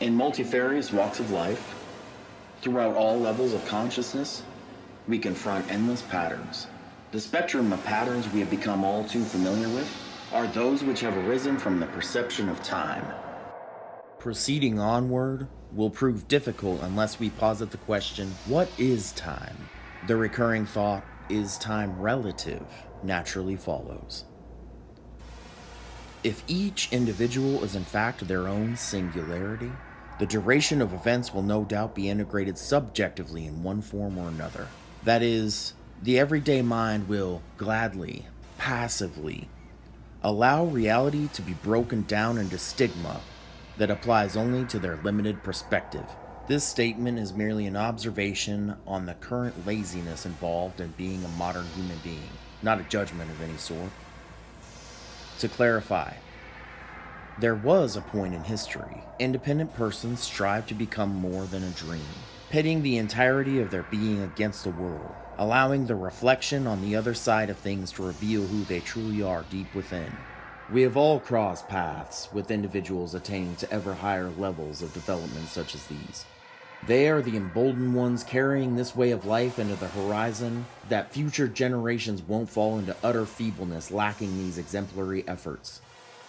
In multifarious walks of life, throughout all levels of consciousness, we confront endless patterns. The spectrum of patterns we have become all too familiar with are those which have arisen from the perception of time. Proceeding onward will prove difficult unless we posit the question, what is time? The recurring thought, is time relative, naturally follows. If each individual is in fact their own singularity, the duration of events will no doubt be integrated subjectively in one form or another. That is, the everyday mind will gladly, passively, allow reality to be broken down into stigma that applies only to their limited perspective. This statement is merely an observation on the current laziness involved in being a modern human being, not a judgment of any sort. To clarify, there was a point in history, independent persons strived to become more than a dream, pitting the entirety of their being against the world, allowing the reflection on the other side of things to reveal who they truly are deep within. We have all crossed paths with individuals attaining to ever higher levels of development such as these. They are the emboldened ones carrying this way of life into the horizon that future generations won't fall into utter feebleness lacking these exemplary efforts.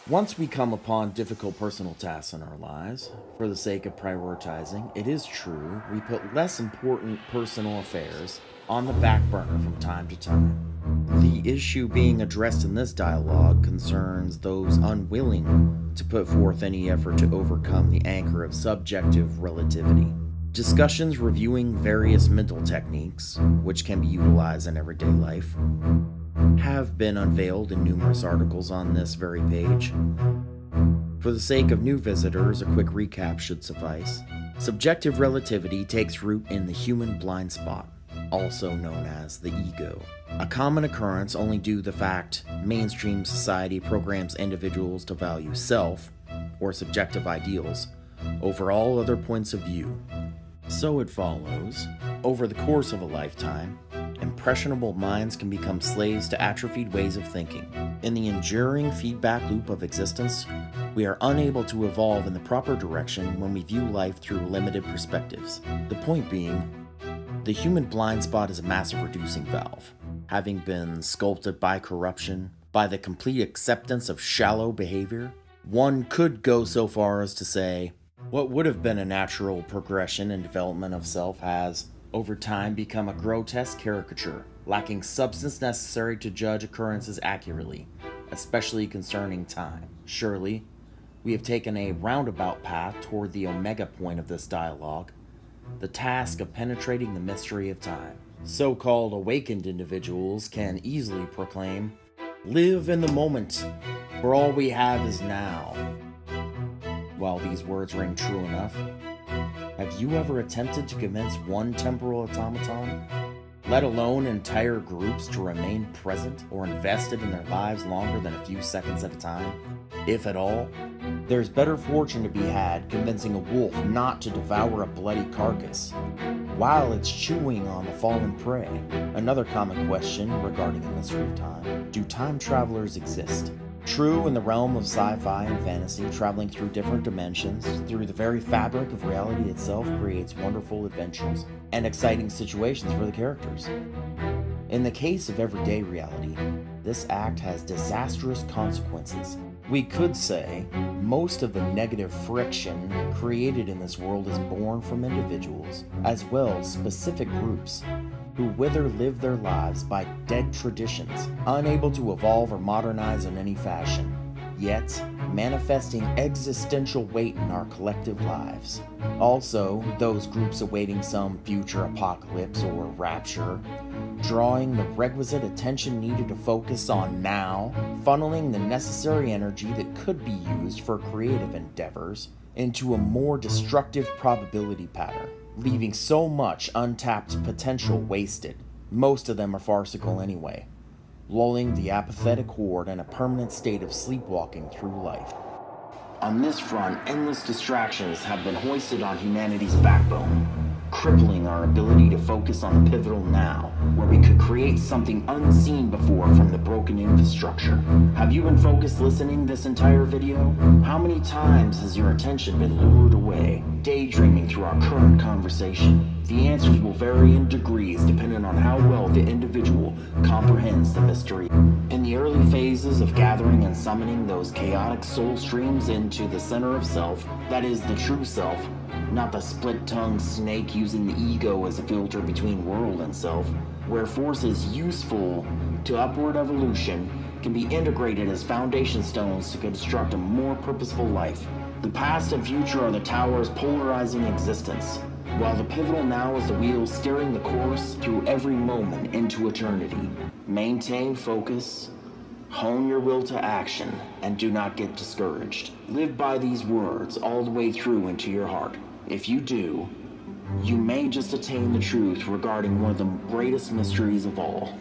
Once we come upon difficult personal tasks in our lives, for the sake of prioritizing, it is true we put less important personal affairs on the back burner from time to time. The issue being addressed in this dialogue concerns those unwilling to put forth any effort to overcome the anchor of subjective relativity. Discussions reviewing various mental techniques, which can be utilized in everyday life, have been unveiled in numerous articles on this very page. For the sake of new visitors, a quick recap should suffice. Subjective relativity takes root in the human blind spot, also known as the ego. A common occurrence only due to the fact mainstream society programs individuals to value self, or subjective ideals, over all other points of view. So it follows, over the course of a lifetime, impressionable minds can become slaves to atrophied ways of thinking. In the enduring feedback loop of existence, we are unable to evolve in the proper direction when we view life through limited perspectives. The point being, the human blind spot is a massive reducing valve, having been sculpted by corruption, by the complete acceptance of shallow behavior. One could go so far as to say, what would have been a natural progression and development of self has, over time, become a grotesque caricature, lacking substance necessary to judge occurrences accurately, especially concerning time. Surely, we have taken a roundabout path toward the omega point of this dialogue, the task of penetrating the mystery of time. So-called awakened individuals can easily proclaim, "Live in the moment, for all we have is now." While these words ring true enough, have you ever attempted to convince one temporal automaton, let alone entire groups, to remain present or invested in their lives longer than a few seconds at a time? If at all, there's better fortune to be had convincing a wolf not to devour a bloody carcass while it's chewing on the fallen prey. Another common question regarding the mystery of time: do time travelers exist? True, in the realm of sci-fi and fantasy, traveling through different dimensions, through the very fabric of reality itself, creates wonderful adventures and exciting situations for the characters. In the case of everyday reality, this act has disastrous consequences. We could say most of the negative friction created in this world is born from individuals, as well as specific groups, who whether live their lives by dead traditions, unable to evolve or modernize in any fashion, yet manifesting existential weight in our collective lives. Also, those groups awaiting some future apocalypse or rapture, drawing the requisite attention needed to focus on now, funneling the necessary energy that could be used for creative endeavors into a more destructive probability pattern, leaving so much untapped potential wasted. Most of them are farcical anyway, lulling the apathetic horde in a permanent state of sleepwalking through life. On this front, endless distractions have been hoisted on humanity's backbone. crippling our ability to focus on the pivotal now, where we could create something unseen before from the broken infrastructure. Have you been focused listening this entire video? How many times has your attention been lured away, daydreaming through our current conversation? The answers will vary in degrees depending on how well the individual comprehends the mystery. In the early phases of gathering and summoning those chaotic soul streams into the center of self, that is the true self, not the split-tongued snake using the ego as a filter between world and self, where forces useful to upward evolution can be integrated as foundation stones to construct a more purposeful life. The past and future are the towers polarizing existence, while the pivotal now is the wheel steering the course through every moment into eternity. Maintain focus, hone your will to action, and do not get discouraged. Live by these words all the way through into your heart. If you do, you may just attain the truth regarding one of the greatest mysteries of all.